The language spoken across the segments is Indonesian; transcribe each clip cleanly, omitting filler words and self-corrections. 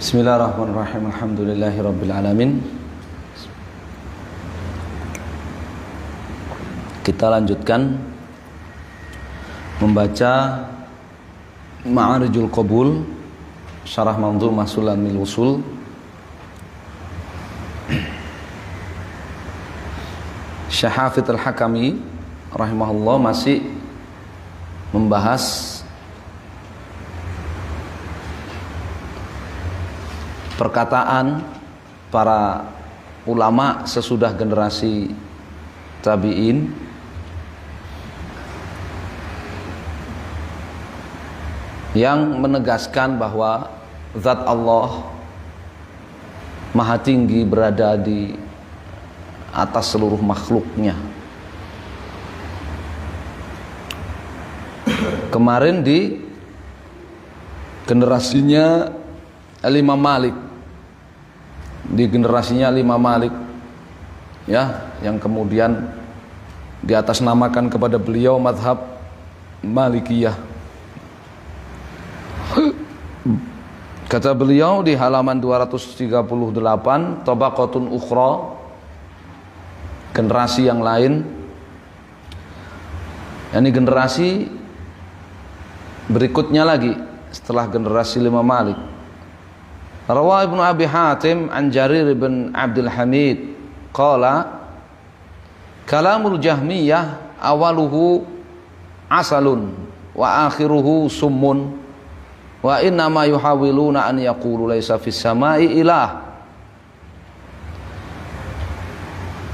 Bismillahirrahmanirrahim. Alhamdulillahirrabbilalamin. Kita lanjutkan membaca Ma'arijul Qabul, Syarah Manzumah Sulamil Usul. Syekh Hafidz Al-Hakami rahimahullah masih membahas perkataan para ulama sesudah generasi tabi'in yang menegaskan bahwa zat Allah Maha Tinggi berada di atas seluruh makhluknya. Kemarin di generasinya Imam Malik, di generasinya Imam Malik, ya, yang kemudian diatasnamakan kepada beliau mazhab Malikiyah. Kata beliau di halaman 238, tabaqatun ukhra, generasi yang lain, ini generasi berikutnya lagi setelah generasi Imam Malik. Rawah Ibnu Abi Hatim an Jarir bin Abdul Hamid qala kalamul Jahmiyah awaluhu asalun wa akhiruhu summun wa innama yuhawiluna an yaqulu laisa fis samai ilah.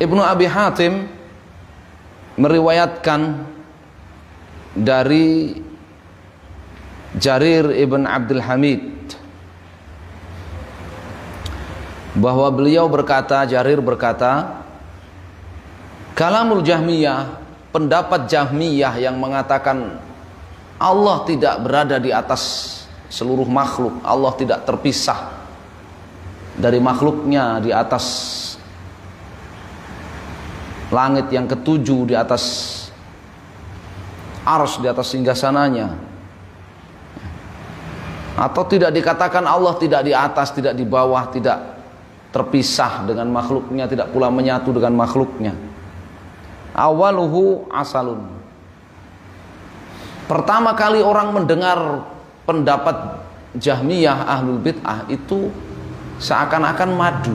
Ibnu Abi Hatim meriwayatkan dari Jarir ibn Abdul Hamid bahwa beliau berkata, Jarir berkata, kalamul Jahmiyah, pendapat Jahmiyah yang mengatakan Allah tidak berada di atas seluruh makhluk, Allah tidak terpisah dari makhluknya, di atas langit yang ketujuh, di atas arsy, di atas singgasananya, atau tidak dikatakan Allah tidak di atas, tidak di bawah, tidak terpisah dengan makhluknya, tidak pula menyatu dengan makhluknya. Awaluhu asalun, pertama kali orang mendengar pendapat Jahmiyah Ahlul Bid'ah itu seakan-akan madu,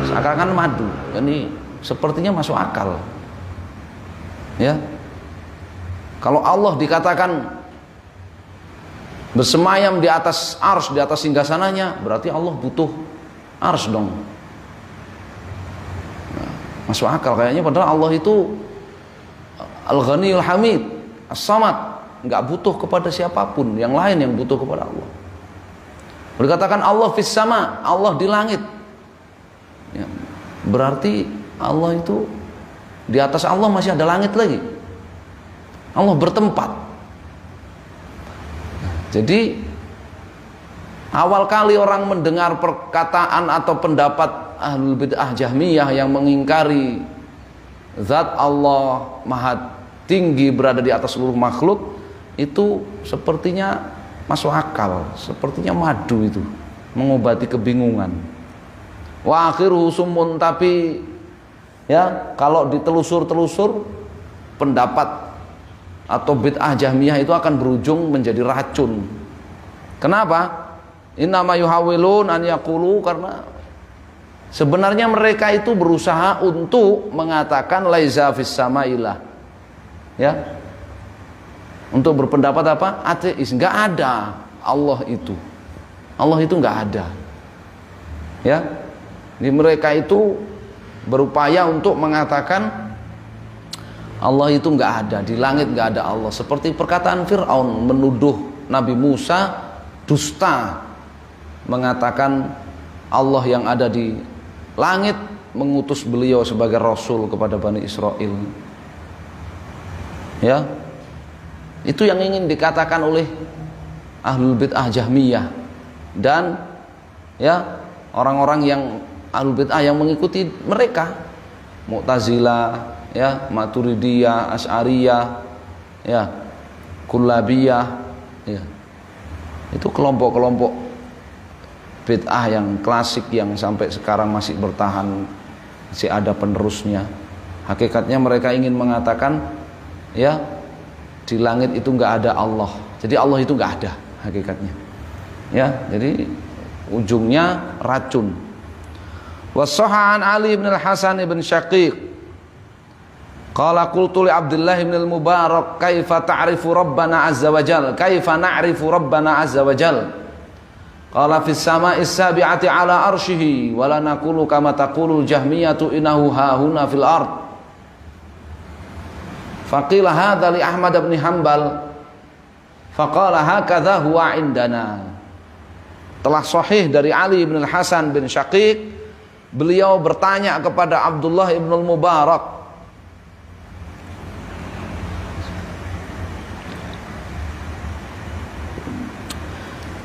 seakan-akan madu. Ini sepertinya masuk akal, ya. Kalau Allah dikatakan bersemayam di atas ars, di atas singgasananya, berarti Allah butuh ars dong. Nah, masuk akal kayaknya, padahal Allah itu Al-Ghaniyul Hamid, As-Samad, nggak butuh kepada siapapun, yang lain yang butuh kepada Allah. Dikatakan Allah fis sama, Allah di langit, ya, berarti Allah itu di atas Allah masih ada langit lagi. Allah bertempat. Jadi awal kali orang mendengar perkataan atau pendapat Ahlul Bid'ah Jahmiyah yang mengingkari zat Allah Maha Tinggi berada di atas seluruh makhluk, itu sepertinya masuk akal, sepertinya madu, itu mengobati kebingungan. Wa akhiruhu summun, tapi ya kalau ditelusur-telusur pendapat atau bid'ah Jahmiyah itu akan berujung menjadi racun. Kenapa? Innama yuhawilun an yaqulu, karena sebenarnya mereka itu berusaha untuk mengatakan laisa fis samailah, ya, untuk berpendapat apa? Ateis, enggak ada Allah itu. Allah itu enggak ada, ya. Jadi mereka itu berupaya untuk mengatakan Allah itu nggak ada, di langit nggak ada Allah. Seperti perkataan Fir'aun menuduh Nabi Musa dusta, mengatakan Allah yang ada di langit mengutus beliau sebagai rasul kepada Bani Israel. Ya, itu yang ingin dikatakan oleh Ahlul Bid'ah Jahmiyah dan ya orang-orang yang Ahlul Bid'ah yang mengikuti mereka, Mu'tazilah, ya, Maturidiyah, Asy'ariyah, ya, Kullabiyah, ya. Itu kelompok-kelompok bid'ah yang klasik yang sampai sekarang masih bertahan, masih ada penerusnya. Hakikatnya mereka ingin mengatakan ya di langit itu nggak ada Allah, jadi Allah itu nggak ada hakikatnya. Ya, jadi ujungnya racun. Wassahan Ali bin Al-Hasan bin Syaqiq qala qultu li Abdullah bin Al-Mubarak kaifa ta'rifu Rabbana azza wa jalla, kaifa na'rifu Rabbana azza wa jalla, qala fis sama'is sabi'ati ala arsyihi wa la naqulu kama taqulu Jahmiyatu innahu hahuna fil ard. Faqila hadza li Ahmad bin Hanbal faqala hakadha huwa indana. Telah sahih dari Ali bin Al-Hasan bin Syaqiq, beliau bertanya kepada Abdullah bin Al-Mubarak,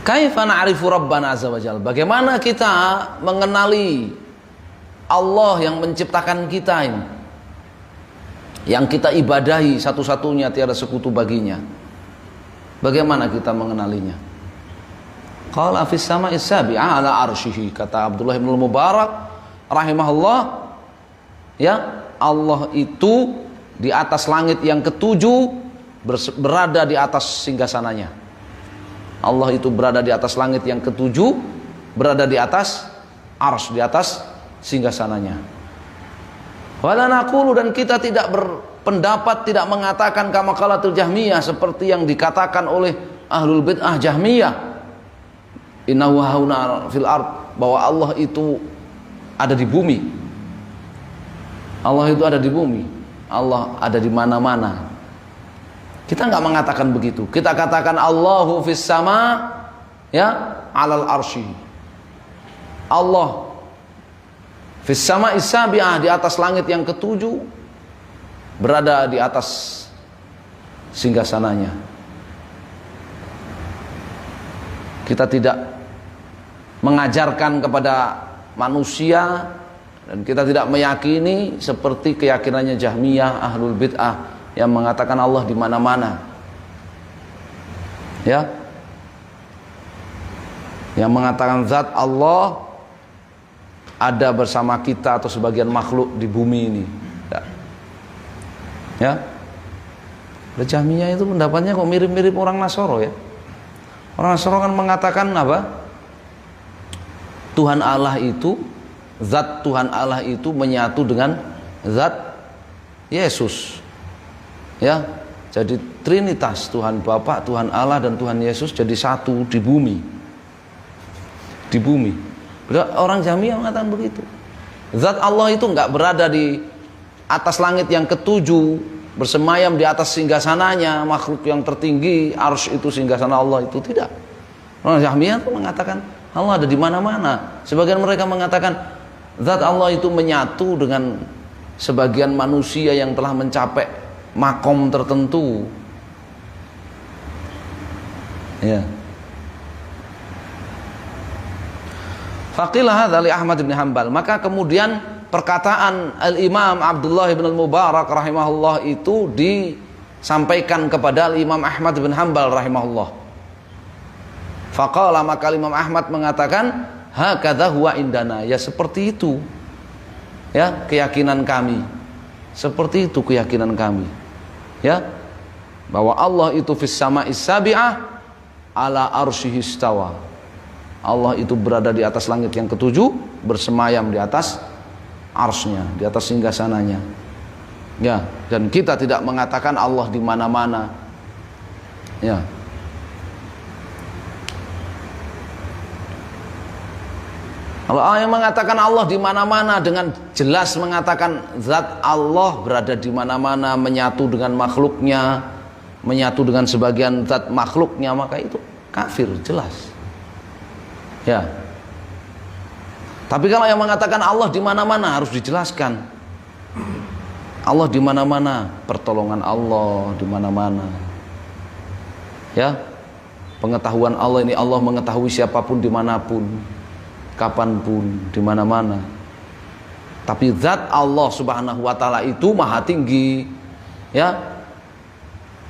kaifa na'rifu Rabbana azza wa jalla, bagaimana kita mengenali Allah yang menciptakan kita ini, yang kita ibadahi satu-satunya, tiada sekutu baginya. Bagaimana kita mengenalinya? Qala fis sama'is sabi'ah ala arsyihi, kata Abdullah bin Mubarak rahimahullah, ya, Allah itu di atas langit yang ketujuh, berada di atas singgasananya. Allah itu berada di atas langit yang ketujuh, berada di atas arsy, di atas singgasananya. Wala naqulu, dan kita tidak berpendapat, tidak mengatakan kama qalatul Jahmiyah, seperti yang dikatakan oleh ahlul bid'ah Jahmiyah, innahu hauna fil ard, bahwa Allah itu ada di bumi. Allah itu ada di bumi. Allah ada di mana-mana. Kita enggak mengatakan begitu. Kita katakan Allahu fis sama, ya, alal arsy. Allah fis sama'is sabi'ah, di atas langit yang ketujuh, berada di atas singgasananya. Kita tidak mengajarkan kepada manusia, dan kita tidak meyakini seperti keyakinannya Jahmiyah, ahlul bid'ah, yang mengatakan Allah di mana-mana. Ya. Yang mengatakan zat Allah ada bersama kita atau sebagian makhluk di bumi ini. Ya. Jahmiyah itu pendapatnya kok mirip-mirip orang Nasoro, ya. Orang Nasoro kan mengatakan apa? Tuhan Allah itu, zat Tuhan Allah itu menyatu dengan zat Yesus. Ya, jadi trinitas, Tuhan Bapa, Tuhan Allah dan Tuhan Yesus jadi satu di bumi. Di bumi. Orang Jahmiyah mengatakan begitu. Zat Allah itu enggak berada di atas langit yang ketujuh, bersemayam di atas singgasananya, makhluk yang tertinggi, arsy itu singgasana Allah itu, tidak. Orang Jahmiyah itu mengatakan Allah ada di mana-mana. Sebagian mereka mengatakan zat Allah itu menyatu dengan sebagian manusia yang telah mencapai makom tertentu. Ya. Faqilah hadza li Ahmad bin Hanbal, maka kemudian perkataan Al-Imam Abdullah bin Al-Mubarak rahimahullah itu disampaikan kepada Al-Imam Ahmad bin Hanbal rahimahullah. Faqala, maka Imam Ahmad mengatakan hakadha huwa indana, ya seperti itu, ya, keyakinan kami. Seperti itu keyakinan kami, ya, bahwa Allah itu fis sama'is sabi'ah ala arsyihi istawa. Allah itu berada di atas langit yang ketujuh, bersemayam di atas arsy-Nya, di atas singgasananya. Ya, dan kita tidak mengatakan Allah di mana-mana. Ya. Allah yang mengatakan Allah di mana-mana dengan jelas mengatakan zat Allah berada di mana-mana, menyatu dengan makhluknya, menyatu dengan sebagian zat makhluknya, maka itu kafir jelas. Ya. Tapi kalau yang mengatakan Allah di mana-mana harus dijelaskan. Allah di mana-mana, pertolongan Allah di mana-mana. Ya. Pengetahuan Allah ini, Allah mengetahui siapapun dimanapun, kapanpun, di mana-mana. Tapi zat Allah Subhanahu wa taala itu maha tinggi, ya,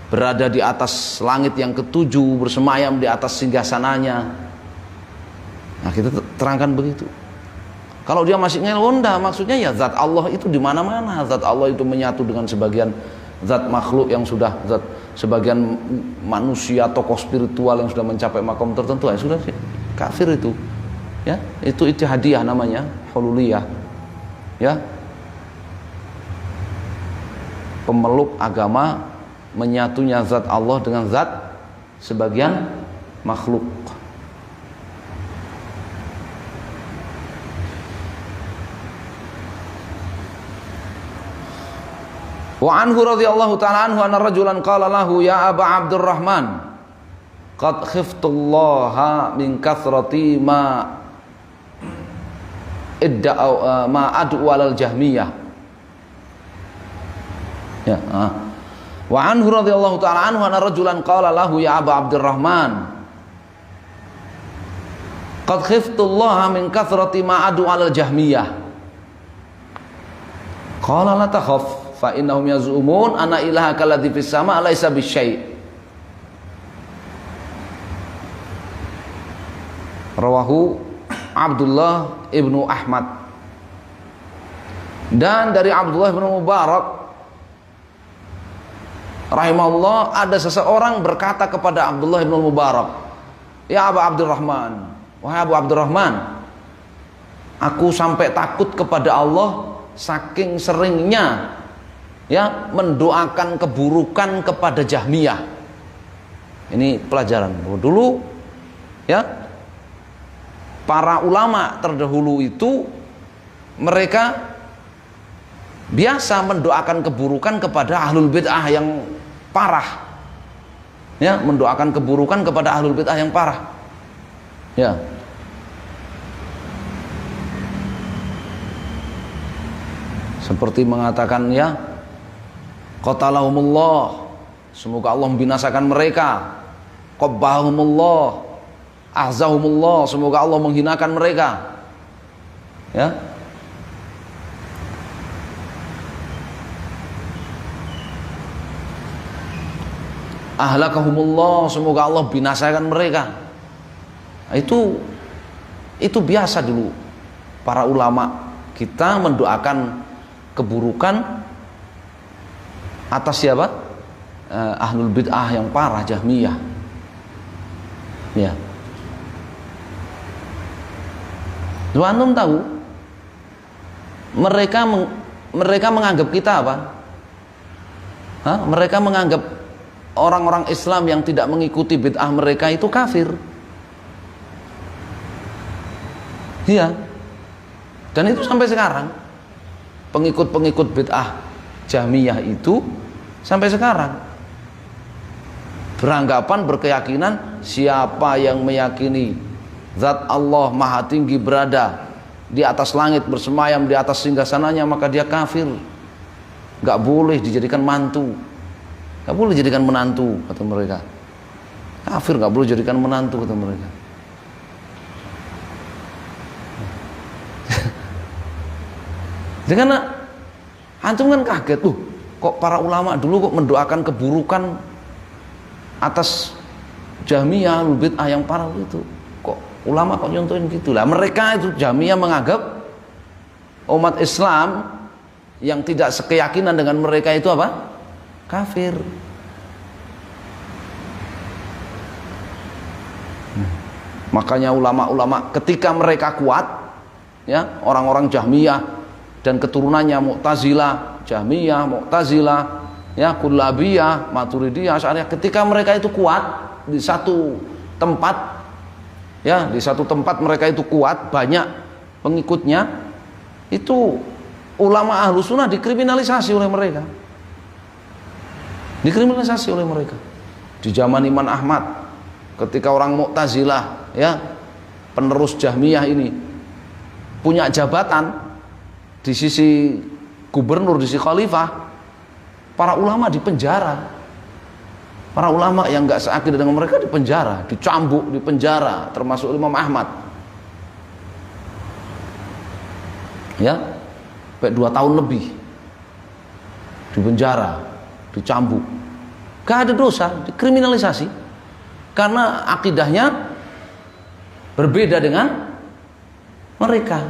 berada di atas langit yang ketujuh, bersemayam di atas singgasananya. Nah, kita terangkan begitu. Kalau dia masih ngelonda, maksudnya ya zat Allah itu di mana-mana. Zat Allah itu menyatu dengan sebagian zat makhluk yang sudah zat sebagian manusia, tokoh spiritual yang sudah mencapai makom tertentu, ya sudah kafir itu. Ya, itu hadiah namanya, hululiyah. Ya. Pemeluk agama menyatunya zat Allah dengan zat sebagian makhluk. Wa anhu radhiyallahu ta'ala anhu anna rajulan qala lahu ya Aba Abdurrahman qad khiftullaha min kathrati ma ad'u alal jahmiyah. Ya, wa anhu radhiyallahu ta'ala anhu anna rajulan qala lahu ya Aba Abdurrahman qad khiftullaha min kathrati ma ad'u alal jahmiyah. Qala la takhaf fa innahum yaz'umun anna ilaha kalladzi fis sama laisa bisyai'. Rawahu Abdullah ibnu Ahmad. Dan dari Abdullah ibnu Mubarak rahimahullah, ada seseorang berkata kepada Abdullah ibnu Mubarak, ya Abu Abdurrahman, wahai Abu Abdurrahman, aku sampai takut kepada Allah saking seringnya ya mendoakan keburukan kepada Jahmiyah. Ini pelajaran dulu ya, para ulama terdahulu itu mereka biasa mendoakan keburukan kepada ahlul bid'ah yang parah, ya, mendoakan keburukan kepada ahlul bid'ah yang parah, ya. Seperti mengatakan ya, qatalahumullah, semoga Allah membinasakan mereka. Qabbahumullah, ahzahumullah, semoga Allah menghinakan mereka. Ya. Ahlakahumullah, semoga Allah binasakan mereka. Itu biasa dulu para ulama kita mendoakan keburukan atas siapa? Ahlul bid'ah yang parah, Jahmiyah. Ya. Lu antum tahu mereka menganggap kita apa? Mereka menganggap orang-orang Islam yang tidak mengikuti bid'ah mereka itu kafir. Iya. Dan itu sampai sekarang pengikut-pengikut bid'ah Jahmiyah itu sampai sekarang beranggapan, berkeyakinan siapa yang meyakini zat Allah maha tinggi berada di atas langit, bersemayam di atas singgasananya, maka dia kafir. Gak boleh dijadikan mantu, gak boleh dijadikan menantu, kata mereka. Kafir, gak boleh dijadikan menantu, kata mereka. Karena antum kan kaget, kok para ulama dulu kok mendoakan keburukan atas Jahmiyah, bid'ah yang parah itu. Kok ulama kok nyontohin gitulah. Mereka itu Jahmiyah menganggap umat Islam yang tidak sekeyakinan dengan mereka itu apa? Kafir. Makanya ulama-ulama ketika mereka kuat, ya, orang-orang Jahmiyah dan keturunannya Mu'tazilah, Jahmiyah, Mu'tazilah, ya, Kullabiyah, Maturidiyah, Asy'ariyah, ketika mereka itu kuat di satu tempat, ya, di satu tempat mereka itu kuat, banyak pengikutnya, itu ulama ahlu sunnah dikriminalisasi oleh mereka. Dikriminalisasi oleh mereka. Di zaman Imam Ahmad, ketika orang Mu'tazilah, ya, penerus Jahmiyah ini punya jabatan di sisi gubernur, di sisi khalifah, para ulama dipenjara. Para ulama yang gak seakidah dengan mereka dipenjara, dicambuk, dipenjara, termasuk Imam Ahmad. Ya, sampai 2 tahun lebih dipenjara, dicambuk. Gak ada dosa, dikriminalisasi karena akidahnya berbeda dengan mereka.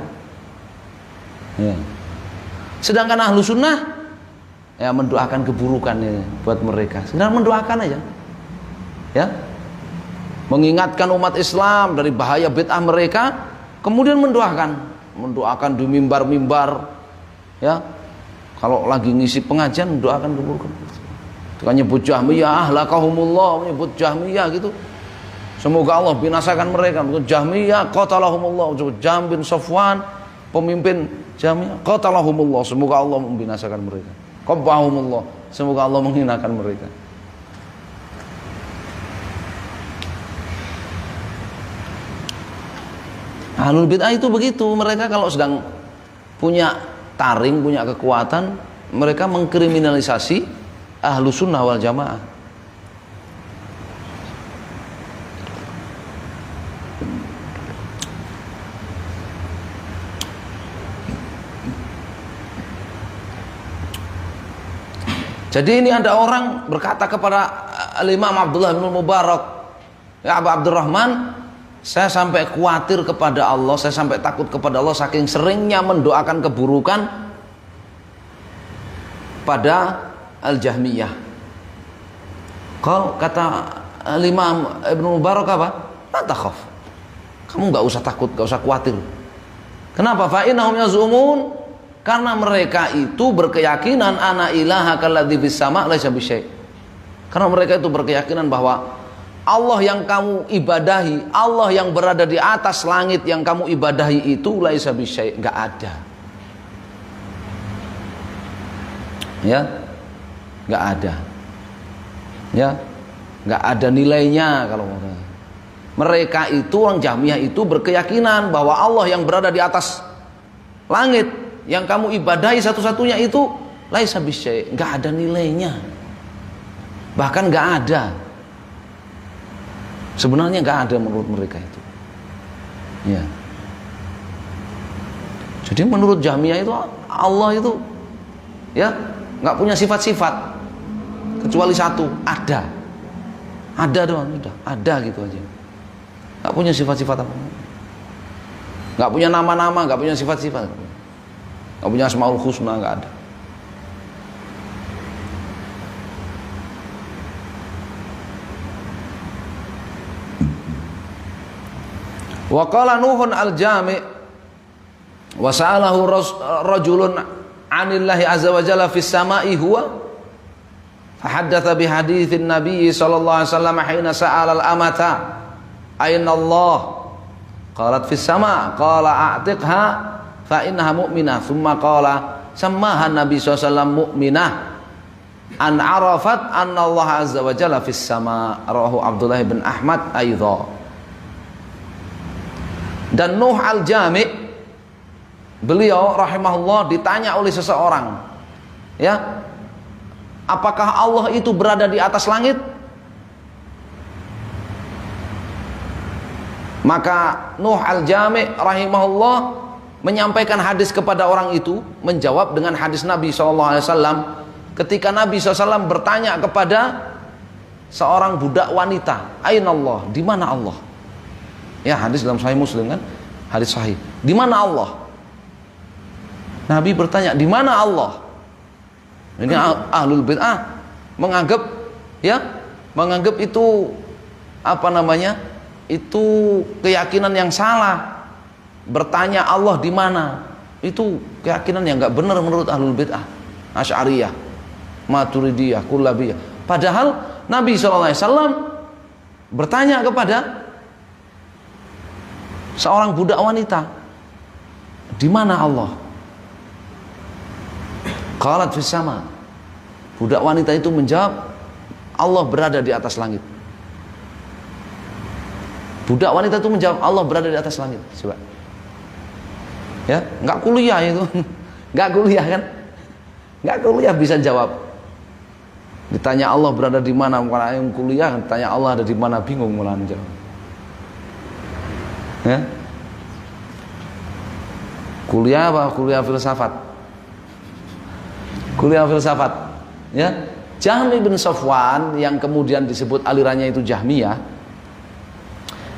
Ya. Sedangkan ahlu sunnah ya mendoakan keburukan ya, buat mereka. Sedangkan mendoakan aja, ya, mengingatkan umat Islam dari bahaya bid'ah mereka, kemudian mendoakan di mimbar-mimbar, ya. Kalau lagi ngisi pengajian mendoakan keburukan. Kan nyebut Jahmiyah, ahlakahumullah, menyebut Jahmiyah gitu. Semoga Allah binasakan mereka. Jahmiyah, qatalahumullah. Jahm bin Safwan, pemimpin Jahmiyah, qatalahumullah. Semoga Allah membinasakan mereka. Qabbahumullah. Semoga Allah menghinakan mereka. Ahlul bid'ah itu begitu. Mereka kalau sedang punya taring, punya kekuatan, mereka mengkriminalisasi ahlu sunnah wal jamaah. Jadi ini ada orang berkata kepada Imam Abdullah bin Mubarak, ya Abu Abdurrahman, saya sampai khawatir kepada Allah, saya sampai takut kepada Allah saking seringnya mendoakan keburukan pada Al-Jahmiyah. Kalau kata Imam Ibn Mubarak apa? La takhaf. Kamu nggak usah takut, nggak usah khawatir. Kenapa? Fa innahum yazumun, karena mereka itu berkeyakinan ana ilaha kalladzi bis sama' laisa bisyai'. Karena mereka itu berkeyakinan bahwa Allah yang kamu ibadahi, Allah yang berada di atas langit yang kamu ibadahi itu laisa bisyai', enggak ada. Ya. Enggak ada. Ya. Enggak ada nilainya kalau mereka itu orang Jahmiyah itu berkeyakinan bahwa Allah yang berada di atas langit yang kamu ibadahi satu-satunya itu laisa bisyai', enggak ada nilainya. Bahkan enggak ada. Sebenarnya enggak ada menurut mereka itu. Ya. Jadi menurut Jahmiyah itu Allah itu ya enggak punya sifat-sifat kecuali satu, ada. Ada doang, sudah, ada gitu aja. Enggak punya sifat-sifat apa. Enggak punya nama-nama, enggak punya sifat-sifat. Nggak punya asmaul husna, nggak ada. Wa qala Nuhun al-Jami' wa sa'alahu rajulun 'anillahi azza wa jalla fis sama'i huwa fahaddatha bi haditsin nabiy sallallahu alaihi wasallam hina sa'ala al-amata ayna Allah qalat fis sama' qala a'tiqha fa innaha mu'minah thumma qala sammaha nabi sallallahu alaihi wasallam mu'minah an arafat anna Allah azza wa jalla fis sama', rawahu Abdullah bin Ahmad aidha. Dan Nuh al-Jami' beliau rahimahullah ditanya oleh seseorang, ya, apakah Allah itu berada di atas langit? Maka Nuh al-Jami' rahimahullah menyampaikan hadis kepada orang itu, menjawab dengan hadis Nabi SAW ketika Nabi SAW bertanya kepada seorang budak wanita, Aina Allah, di mana Allah? Ya, hadis dalam Sahih Muslim kan, hadis sahih. Di mana Allah? Nabi bertanya, di mana Allah? Ini ahlul bid'ah menganggap, ya, menganggap itu apa namanya? Itu keyakinan yang salah. Bertanya Allah di mana, itu keyakinan yang nggak benar menurut ahlul bid'ah, Asy'ariyah, Maturidiyah, Kullabiyah. Padahal Nabi SAW bertanya kepada seorang budak wanita, di mana Allah? Qalat fis sama'. Budak wanita itu menjawab, Allah berada di atas langit. Budak wanita itu menjawab, Allah berada di atas langit. Coba. Ya, nggak kuliah itu, nggak kuliah kan, nggak kuliah bisa jawab. Ditanya Allah berada di mana, bukan yang kuliah, ditanya Allah ada di mana, bingung malah jawab. Ya, kuliah apa? Kuliah filsafat. Kuliah filsafat. Ya, Jahm bin Safwan yang kemudian disebut alirannya itu Jahmiyah,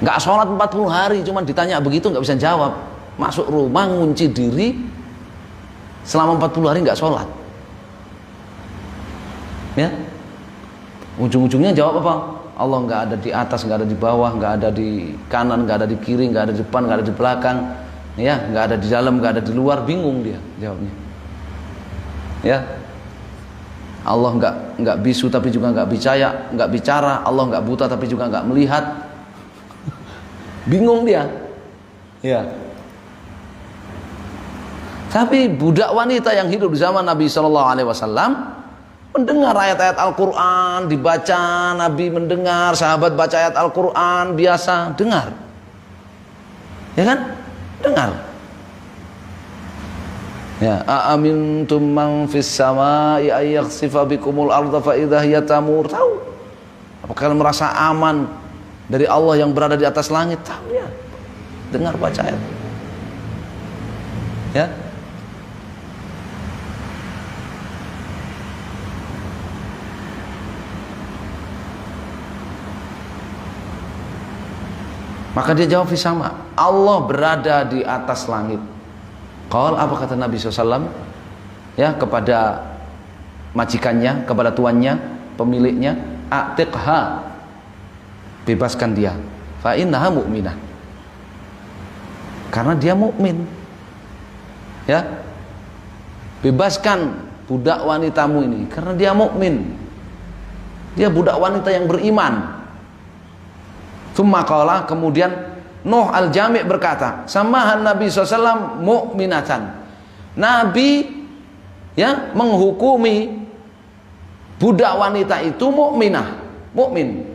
nggak sholat 40 hari, cuman ditanya begitu nggak bisa jawab. masuk rumah ngunci diri selama 40 hari nggak sholat. Ya, ujung-ujungnya jawab apa? Allah nggak ada di atas, nggak ada di bawah, nggak ada di kanan, nggak ada di kiri, nggak ada di depan, nggak ada di belakang, ya, nggak ada di dalam, nggak ada di luar. Bingung dia jawabnya. Ya, Allah nggak bisu tapi juga nggak bicara. Allah nggak buta tapi juga nggak melihat. Bingung dia. Ya. Tapi budak wanita yang hidup di zaman Nabi Shallallahu Alaihi Wasallam mendengar ayat-ayat Al-Quran dibaca, Nabi mendengar, sahabat baca ayat Al-Quran, biasa dengar, ya kan? Dengar. Ya, aamintum man fis samaa'i ay yakhsifa bikumul ardha fa idza hiya tamur. Tahu? Apakah kalian merasa aman dari Allah yang berada di atas langit? Tahu ya? Dengar baca ayat. Ya. Maka dia jawab fisama, Allah berada di atas langit. Qal, apa kata Nabi SAW? Ya, kepada majikannya, kepada tuannya, pemiliknya, atiqha, bebaskan dia. Fa innaha mu'minah. Karena dia mukmin. Ya. Bebaskan budak wanitamu ini karena dia mukmin. Dia budak wanita yang beriman. Tsumma qala, kemudian Nuh al-Jami' berkata, samahan Nabi SAW mu'minatan. Nabi ya menghukumi budak wanita itu mukminah, mukmin.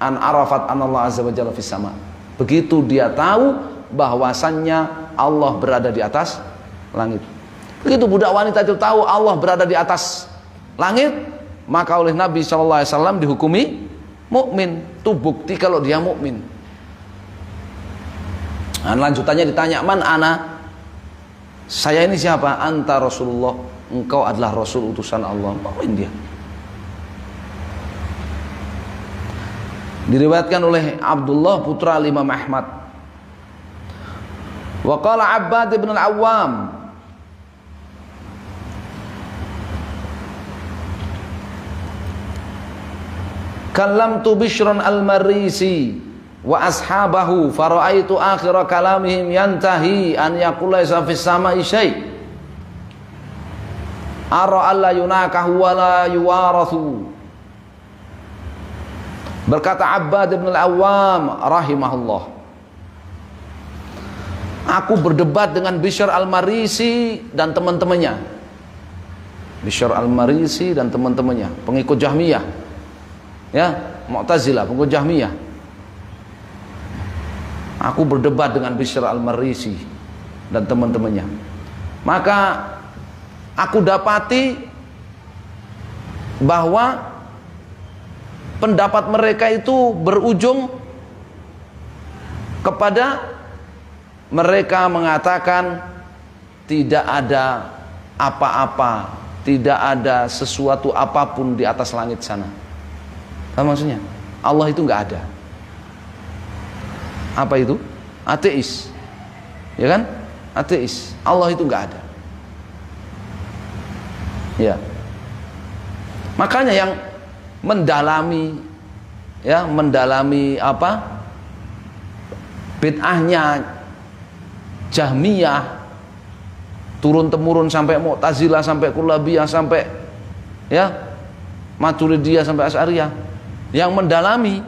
An arafat anallah azza wa jalla fis sama. Begitu dia tahu bahwasannya Allah berada di atas langit. Begitu budak wanita itu tahu Allah berada di atas langit, maka oleh Nabi SAW dihukumi mukmin. Itu bukti kalau dia mukmin. Nah, lanjutannya ditanya, man ana? Saya ini siapa? Anta Rasulullah. Engkau adalah Rasul utusan Allah. Mukmin dia. Diriwayatkan oleh Abdullah putra Imam Ahmad. Wa qala Abbad ibn al-Awwam, kallamtu Bishran al-Marisi wa ashabahu fara'aitu akhira kalamihim yantahi an yaqula isa fis sama'i syai' ara alla yunakahu wa la yuwarathu. Berkata Abbad ibn al-Awwam rahimahullah, aku berdebat dengan Bishr al-Marisi dan teman-temannya. Bishr al-Marisi dan teman-temannya, pengikut Jahmiyah. Ya, Mu'tazilah, pengikut Jahmiyah. Aku berdebat dengan Bishr al-Marisi dan teman-temannya. Maka aku dapati bahwa pendapat mereka itu berujung kepada mereka mengatakan tidak ada apa-apa, tidak ada sesuatu apapun di atas langit sana. Apa maksudnya? Allah itu nggak ada. Apa itu? Ateis. Ya kan? Ateis. Allah itu nggak ada. Ya. Makanya yang mendalami apa? Bid'ahnya Jahmiyah turun temurun sampai Mu'tazilah, sampai Kullabiyah, sampai ya Maturidiyah, sampai Asy'ariyah. Yang mendalami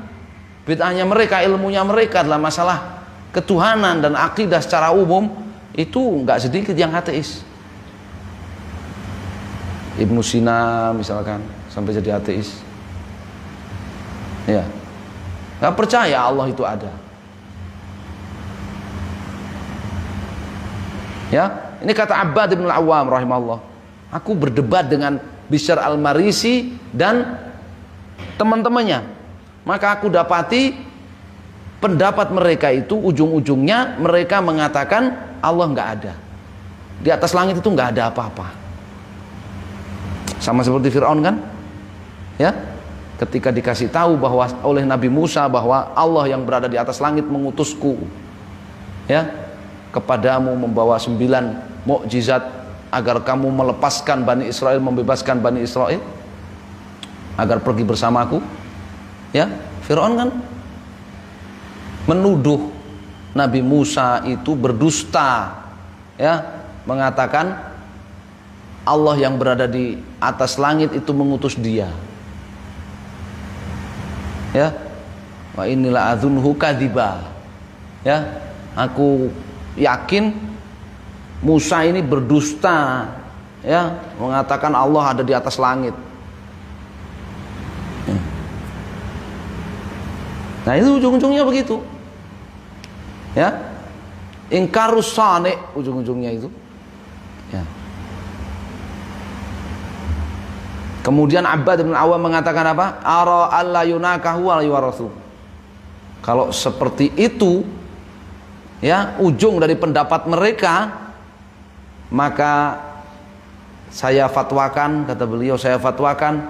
bid'ahnya mereka, ilmunya mereka adalah masalah ketuhanan dan akidah secara umum, itu nggak sedikit yang ateis. Ibnu Sina misalkan sampai jadi ateis. Ya, nggak percaya Allah itu ada. Ya, ini kata Abbad bin al-Awwam rahimahullah. Aku berdebat dengan Bishr al-Marisi dan teman-temannya. Maka aku dapati pendapat mereka itu ujung-ujungnya mereka mengatakan Allah nggak ada. Di atas langit itu nggak ada apa-apa. Sama seperti Fir'aun kan? Ya, ketika dikasih tahu bahwa oleh Nabi Musa bahwa Allah yang berada di atas langit mengutusku. Ya. kepadamu membawa 9 mukjizat agar kamu melepaskan Bani Israel, membebaskan Bani Israel agar pergi bersamaku. Ya, Firaun kan menuduh Nabi Musa itu berdusta, ya, mengatakan Allah yang berada di atas langit itu mengutus dia. Ya, wa inilah adzunhu kadziba. Ya, aku yakin Musa ini berdusta, ya, mengatakan Allah ada di atas langit. Nah, itu ujung-ujungnya begitu. Ya, ingkarus sani ujung-ujungnya itu. Ya. Kemudian Abbad bin Awam mengatakan apa? Ara alla yunakahu wa yuwarasu. Kalau seperti itu, ya, ujung dari pendapat mereka, maka saya fatwakan, kata beliau, saya fatwakan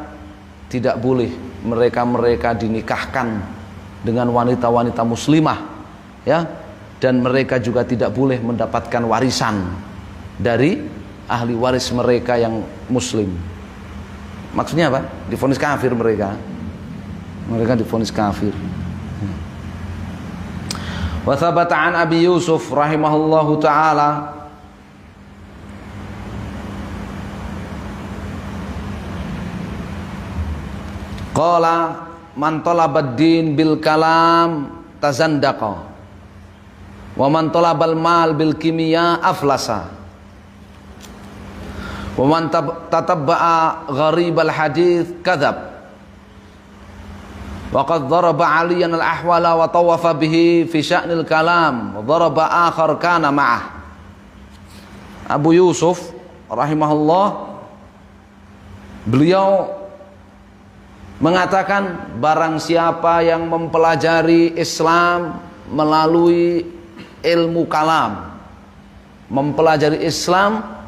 tidak boleh mereka dinikahkan dengan wanita-wanita muslimah, ya, dan mereka juga tidak boleh mendapatkan warisan dari ahli waris mereka yang muslim. Maksudnya apa? Divonis kafir mereka. Mereka divonis kafir. Wa thabata an Abi Yusuf rahimahullahu taala qala man talabad din bil kalam tazandaqa wa man talabal mal bil kimia aflasa wa man tatabba'a gharibal hadith kadzab wa qad daraba aliyan al ahwala wa tawafa bihi fi sya'nil kalam wa daraba akhar kana ma'ah. Abu Yusuf rahimahullah, beliau mengatakan barang siapa yang mempelajari Islam melalui ilmu kalam, mempelajari Islam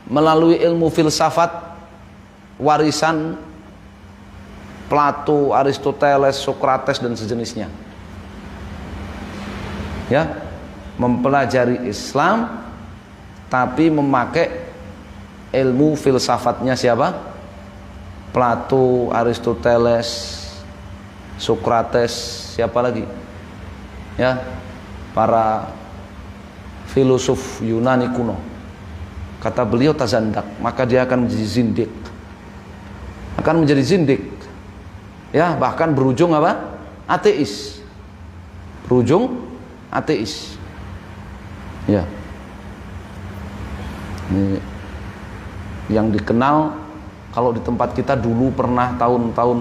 melalui ilmu filsafat, warisan Plato, Aristoteles, Sokrates dan sejenisnya, ya, mempelajari Islam tapi memakai ilmu filsafatnya siapa? Plato, Aristoteles, Sokrates, siapa lagi? Ya, para filosof Yunani kuno. Kata beliau tazandak, maka dia akan menjadi zindik. Akan menjadi zindik. Ya, bahkan berujung apa? Ateis. Berujung ateis. Ya. Ini yang dikenal kalau di tempat kita dulu pernah tahun-tahun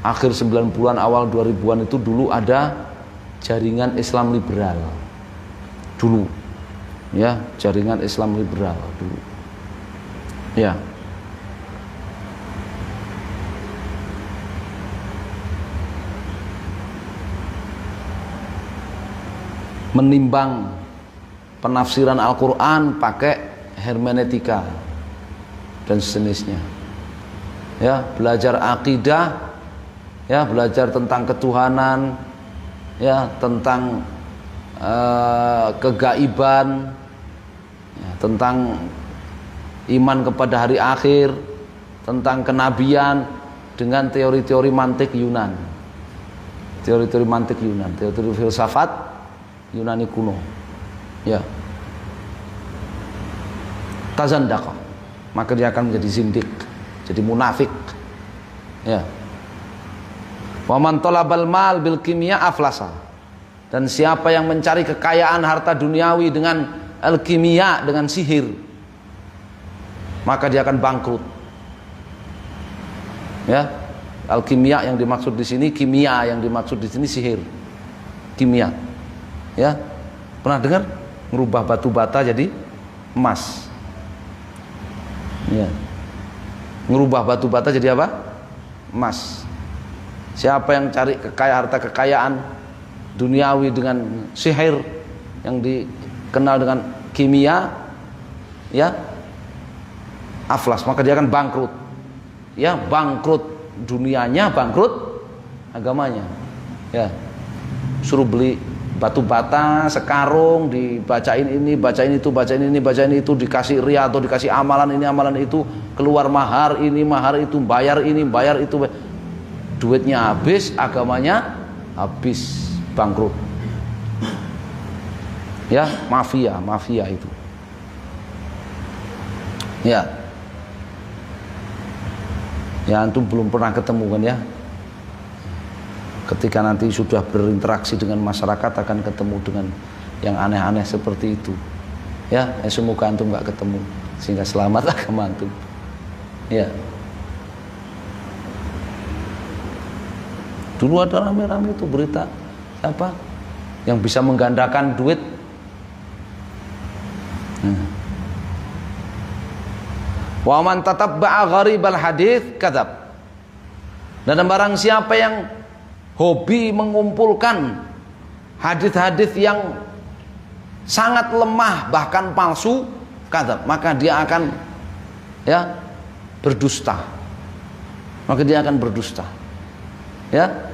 akhir 90-an awal 2000-an itu dulu ada jaringan Islam liberal. Dulu. Ya, jaringan Islam liberal dulu. Ya. Menimbang penafsiran Al-Quran pakai hermeneutika dan sejenisnya. Ya, belajar akidah, ya, belajar tentang ketuhanan, ya, tentang kegaiban, ya, tentang iman kepada hari akhir, tentang kenabian dengan teori-teori mantik Yunan, teori-teori mantik Yunan, teori-teori filsafat Yunani kuno. Ya, tazandaqa, maka dia akan menjadi zindik, jadi munafik. Ya. Wa man talabal mal bil kimia aflasa, dan siapa yang mencari kekayaan harta duniawi dengan al-kimia, dengan sihir, maka dia akan bangkrut. Ya, al-kimia yang dimaksud di sini, kimia yang dimaksud di sini sihir, kimia. Ya, pernah dengar merubah batu bata jadi emas? Ya, merubah batu bata jadi apa? Emas. Siapa yang cari harta kekayaan duniawi dengan sihir yang dikenal dengan kimia, ya, aflas, maka dia akan bangkrut. Ya, bangkrut dunianya, bangkrut agamanya. Ya, suruh beli batu bata, sekarung, dibacain ini, bacain itu, bacain ini, bacain itu, dikasih ria atau dikasih amalan ini, amalan itu, keluar mahar ini, mahar itu, bayar ini, bayar itu, duitnya habis, agamanya habis, bangkrut. Ya, mafia itu. Ya. Ya, antum belum pernah ketemu kan ya? Ketika nanti sudah berinteraksi dengan masyarakat akan ketemu dengan yang aneh-aneh seperti itu. Ya, semoga antum nggak ketemu sehingga selamat agama antum. Ya. Dulu ada rame-rame itu berita apa? Yang bisa menggandakan duit. Wa man tatabba'a gharibal hadits kadzab. Dan barang siapa yang hobi mengumpulkan hadis-hadis yang sangat lemah bahkan palsu, kadzab, maka dia akan ya berdusta. Maka dia akan berdusta. Ya.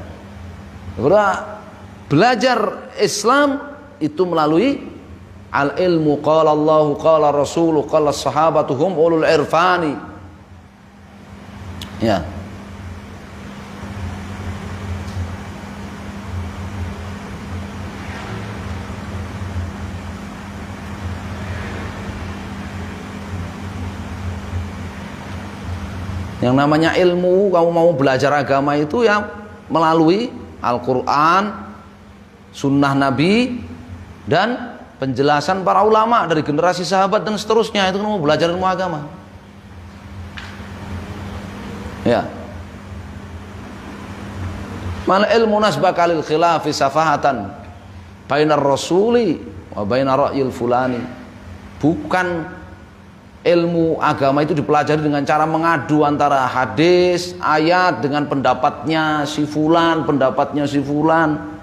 Belajar Islam itu melalui al-ilmu, qala Allahu qala Rasuluhu qala sahabatuhum ulul irfani. Ya. Yang namanya ilmu, kamu mau belajar agama itu ya melalui Al-Quran, Sunnah Nabi, dan penjelasan para ulama dari generasi sahabat dan seterusnya. Itu kan mau belajar ilmu agama. Ya. Mal ilmu nasbaka lil khilafi safahatan bainar rasuli wa bainar ra'yil fulani. Bukan ilmu agama itu dipelajari dengan cara mengadu antara hadis, ayat dengan pendapatnya si fulan,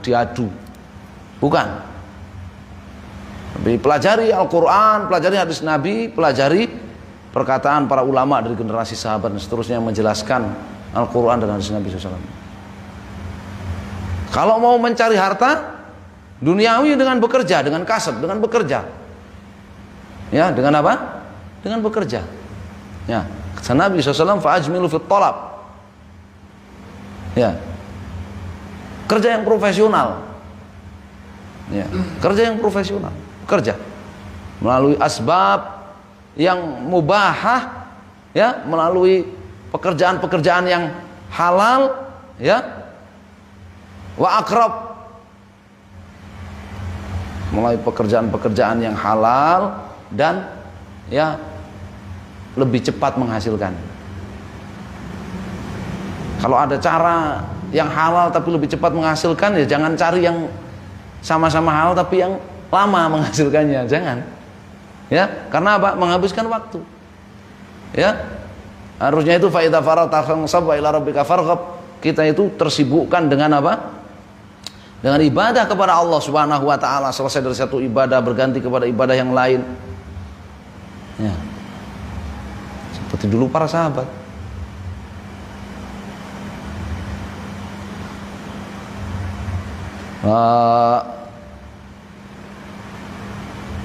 diadu. Bukan. Tapi pelajari Al-Quran, pelajari hadis Nabi, pelajari perkataan para ulama dari generasi sahabat dan seterusnya yang menjelaskan Al-Quran dan hadis Nabi SAW. Kalau mau mencari harta duniawi dengan bekerja, dengan kasab, dengan bekerja. Ya, dengan apa? Dengan bekerja. Ya, kata Nabi SAW, fa'ajmilu fit talab. Ya. Kerja yang profesional. Ya, kerja yang profesional. Kerja melalui asbab yang mubahah, ya, melalui pekerjaan-pekerjaan yang halal, ya. Wa akrab, melalui pekerjaan-pekerjaan yang halal dan ya lebih cepat menghasilkan. Kalau ada cara yang halal tapi lebih cepat menghasilkan, ya jangan cari yang sama-sama halal tapi yang lama menghasilkannya, jangan. Ya, karena apa? Menghabiskan waktu. Ya. Harusnya itu fa idza faragta fansab wa ila rabbika farghab. Kita itu tersibukkan dengan apa? Dengan ibadah kepada Allah Subhanahu wa taala. Selesai dari satu ibadah berganti kepada ibadah yang lain. Ya. Seperti dulu para sahabat.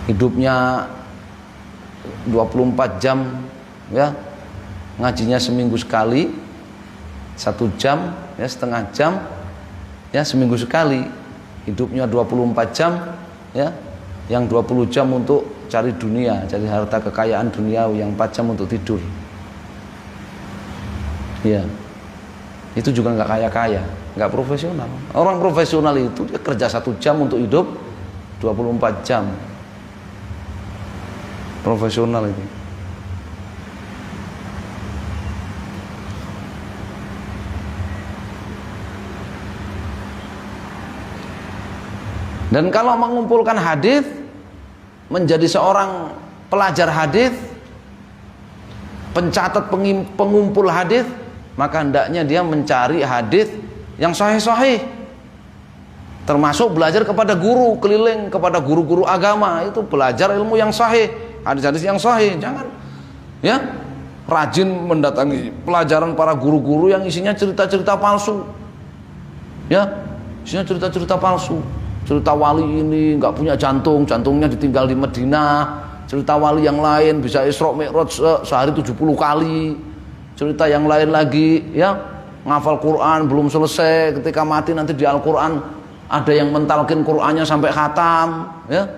Hidupnya 24 jam, ya, ngajinya seminggu sekali, 1 jam, ya, setengah jam, ya, seminggu sekali. Hidupnya 24 jam, ya, yang 20 jam untuk cari dunia, cari harta kekayaan duniawi, yang 4 jam untuk tidur. Ya, itu juga nggak kaya-kaya, nggak profesional. Orang profesional itu dia kerja 1 jam untuk hidup 24 jam. Profesional itu. Dan kalau mengumpulkan hadis, menjadi seorang pelajar hadis, pencatat pengumpul hadis, maka hendaknya dia mencari hadis yang sahih-sahih. Termasuk belajar kepada guru, keliling kepada guru-guru agama, itu belajar ilmu yang sahih, hadis-hadis yang sahih. Jangan ya rajin mendatangi pelajaran para guru-guru yang isinya cerita-cerita palsu. Ya, isinya cerita-cerita palsu. cerita wali ini nggak punya jantung, jantungnya ditinggal di Madinah. Cerita wali yang lain bisa Isra Mi'raj sehari 70 kali. Cerita yang lain lagi ya, ngafal Quran belum selesai, ketika mati nanti di Al-Quran ada yang mentalkin Qurannya sampai khatam ya.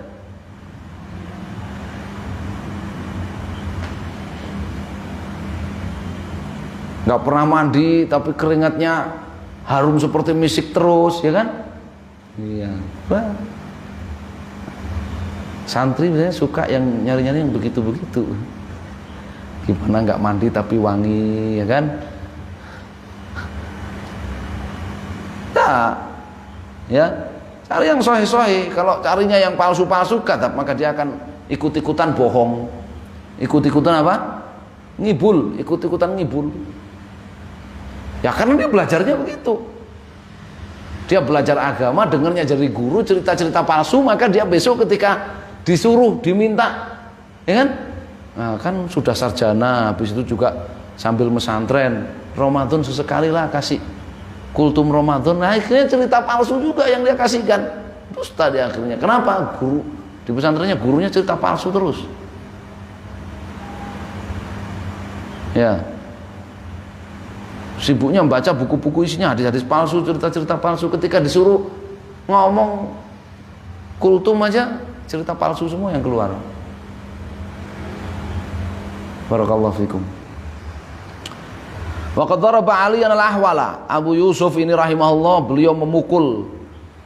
Nggak pernah mandi tapi keringatnya harum seperti misik terus ya kan. Iya. Wah. Santri biasanya suka yang nyari-nyari yang begitu-begitu. Gimana nggak mandi tapi wangi ya kan. Ya, cari yang sahih-sahih. Kalau carinya yang palsu-palsu kadap, maka dia akan ikut-ikutan bohong, ikut-ikutan apa? Ngibul, ikut-ikutan ngibul. Ya karena dia belajarnya begitu. Dia belajar agama, dengarnya dari guru cerita-cerita palsu, maka dia besok ketika disuruh, diminta, ya kan? Nah, kan sudah sarjana, habis itu juga sambil mesantren. Ramadan sesekali lah kasih kultum Ramadan, nah akhirnya cerita palsu juga yang dia kasihkan. Dusta dia akhirnya. Kenapa? Guru di pesantrennya gurunya cerita palsu terus. Ya. Sibuknya membaca buku-buku isinya hadis-hadis palsu, cerita-cerita palsu. Ketika disuruh ngomong kultum aja cerita palsu semua yang keluar. Barakallahu fikum. Wa qad daraba Aliyan al-Ahwala. Abu Yusuf ini rahimahullah, beliau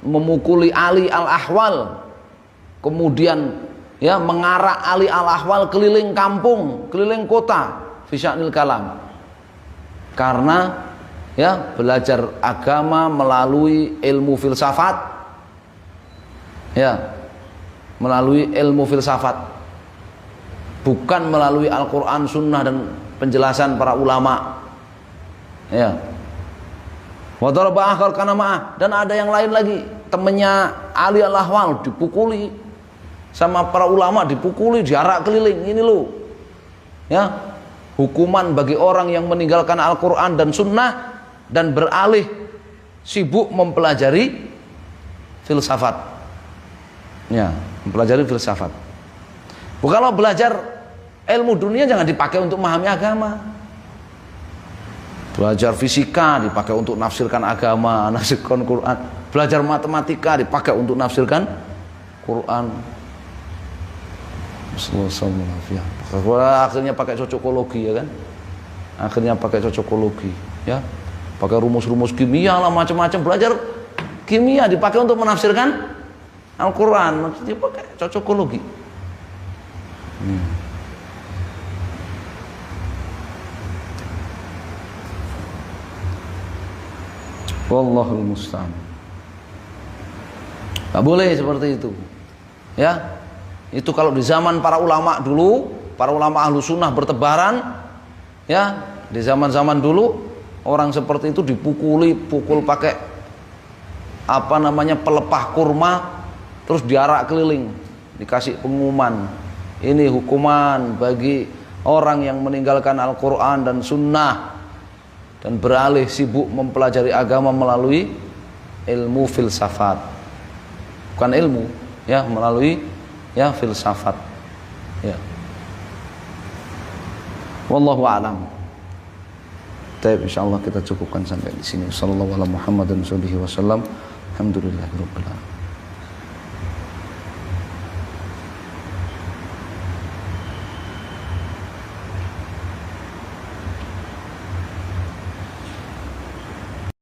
memukuli Ali al-Ahwal. Kemudian ya mengarak Ali al-Ahwal keliling kampung, keliling kota fi sya'nil kalam. Karena ya belajar agama melalui ilmu filsafat. Ya. Melalui ilmu filsafat. Bukan melalui Al-Qur'an, Sunnah dan penjelasan para ulama. Ya. Wa daraba akhar kana ma'ah, dan ada yang lain lagi, temannya Ali al-Ahwal dipukuli sama para ulama, dipukuli, diarak keliling. Ini loh. Ya. Hukuman bagi orang yang meninggalkan Al-Qur'an dan Sunnah dan beralih sibuk mempelajari filsafat. Ya, mempelajari filsafat. Kalau belajar ilmu dunia jangan dipakai untuk memahami agama. Belajar fisika dipakai untuk nafsirkan agama, nafsirkan Quran. Belajar matematika dipakai untuk nafsirkan Quran. Akhirnya pakai cocokologi ya kan? Akhirnya pakai cocokologi ya. Pakai rumus-rumus kimia lah macam-macam. Belajar kimia dipakai untuk menafsirkan Al-Quran. Maksudnya pakai cocokologi. Wallahul musta'an. Gak boleh seperti itu. Ya. Itu kalau di zaman para ulama dulu, para ulama ahlu sunnah bertebaran, ya, di zaman-zaman dulu orang seperti itu pukul pakai apa namanya pelepah kurma, terus diarak keliling, dikasih pengumuman, ini hukuman bagi orang yang meninggalkan Al-Quran dan Sunnah dan beralih sibuk mempelajari agama melalui ilmu filsafat, bukan ilmu ya, melalui ya filsafat ya. Wallahu a'lam. Baik, insyaallah kita cukupkan sampai di sini. Sallallahu alaihi Muhammadin sallallahu alaihi wasallam. Alhamdulillahirabbil alamin.